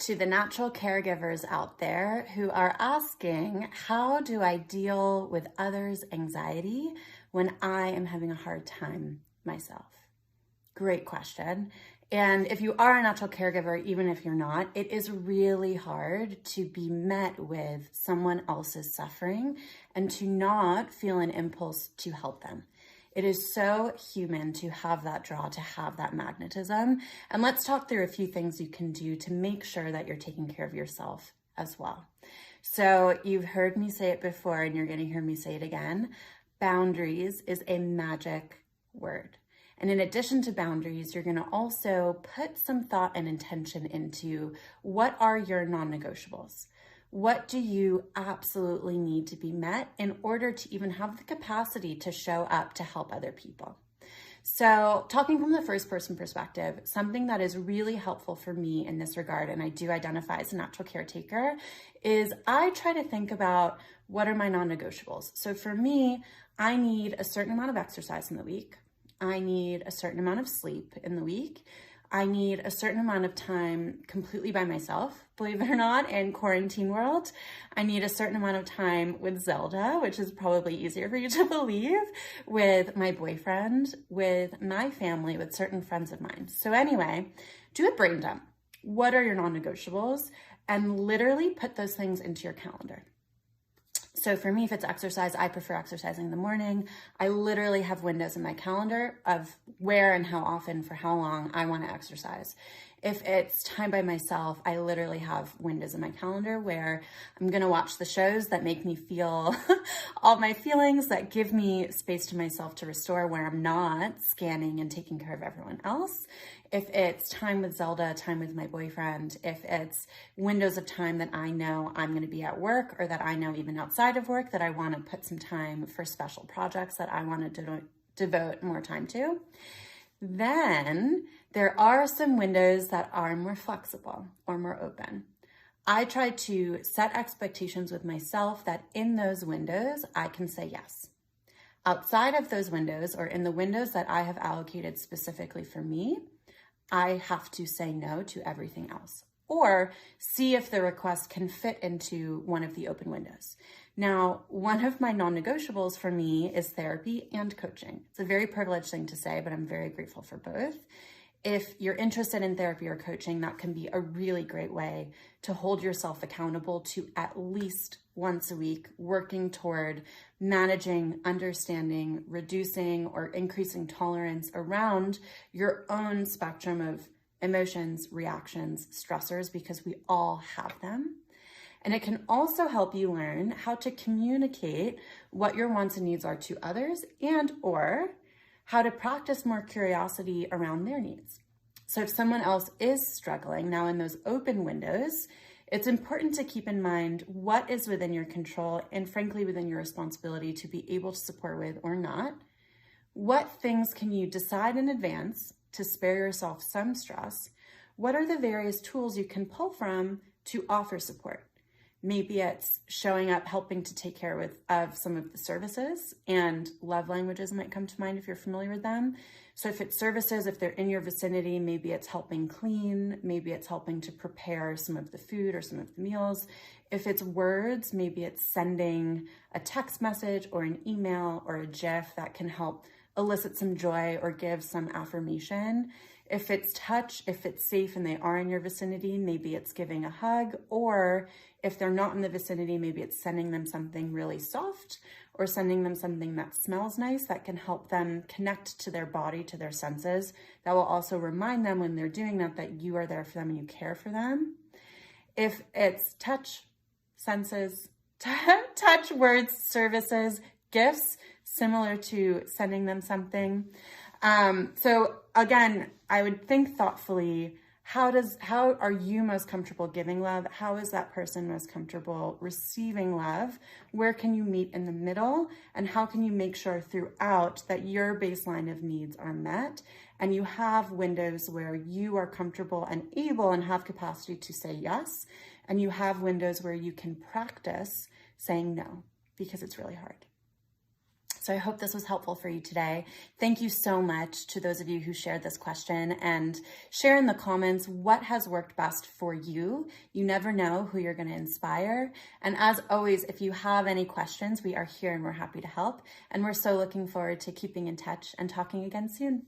to the natural caregivers out there who are asking, how do I deal with others' anxiety when I am having a hard time myself? Great question. And if you are a natural caregiver, even if you're not, it is really hard to be met with someone else's suffering and to not feel an impulse to help them. It is so human to have that draw, to have that magnetism. And let's talk through a few things you can do to make sure that you're taking care of yourself as well. So you've heard me say it before, and you're going to hear me say it again. Boundaries is a magic word. And in addition to boundaries, you're going to also put some thought and intention into what are your non-negotiables? What do you absolutely need to be met in order to even have the capacity to show up to help other people? So talking from the first person perspective, something that is really helpful for me in this regard, and I do identify as a natural caretaker, is I try to think about what are my non-negotiables. So for me, I need a certain amount of exercise in the week. I need a certain amount of sleep in the week. I need a certain amount of time completely by myself, believe it or not, in quarantine world. I need a certain amount of time with Zelda, which is probably easier for you to believe, with my boyfriend, with my family, with certain friends of mine. So anyway, do a brain dump. What are your non-negotiables? And literally put those things into your calendar. So for me, if it's exercise, I prefer exercising in the morning. I literally have windows in my calendar of where and how often, for how long I want to exercise. If it's time by myself, I literally have windows in my calendar where I'm going to watch the shows that make me feel all my feelings, that give me space to myself to restore, where I'm not scanning and taking care of everyone else. If it's time with Zelda, time with my boyfriend, if it's windows of time that I know I'm going to be at work, or that I know even outside of work that I want to put some time for special projects that I want to devote more time to, then there are some windows that are more flexible or more open. I try to set expectations with myself that in those windows, I can say yes. Outside of those windows, or in the windows that I have allocated specifically for me, I have to say no to everything else, or see if the request can fit into one of the open windows. Now, one of my non-negotiables for me is therapy and coaching. It's a very privileged thing to say, but I'm very grateful for both. If you're interested in therapy or coaching, that can be a really great way to hold yourself accountable to at least once a week working toward managing, understanding, reducing, or increasing tolerance around your own spectrum of emotions, reactions, stressors, because we all have them. And it can also help you learn how to communicate what your wants and needs are to others, and or how to practice more curiosity around their needs. So if someone else is struggling now in those open windows, it's important to keep in mind what is within your control and frankly within your responsibility to be able to support with or not. What things can you decide in advance to spare yourself some stress? What are the various tools you can pull from to offer support? Maybe it's showing up, helping to take care of some of the services, and love languages might come to mind if you're familiar with them. So if it's services, if they're in your vicinity, maybe it's helping clean, maybe it's helping to prepare some of the food or some of the meals. If it's words, maybe it's sending a text message or an email or a GIF that can help elicit some joy or give some affirmation. If it's touch, if it's safe and they are in your vicinity, maybe it's giving a hug, or if they're not in the vicinity, maybe it's sending them something really soft or sending them something that smells nice that can help them connect to their body, to their senses. That will also remind them when they're doing that you are there for them and you care for them. If it's touch, senses, touch, words, services, gifts, similar to sending them something. So again, I would think thoughtfully, how are you most comfortable giving love? How is that person most comfortable receiving love? Where can you meet in the middle? And how can you make sure throughout that your baseline of needs are met and you have windows where you are comfortable and able and have capacity to say yes, and you have windows where you can practice saying no, because it's really hard. So I hope this was helpful for you today. Thank you so much to those of you who shared this question, and share in the comments what has worked best for you. You never know who you're going to inspire. And as always, if you have any questions, we are here and we're happy to help. And we're so looking forward to keeping in touch and talking again soon.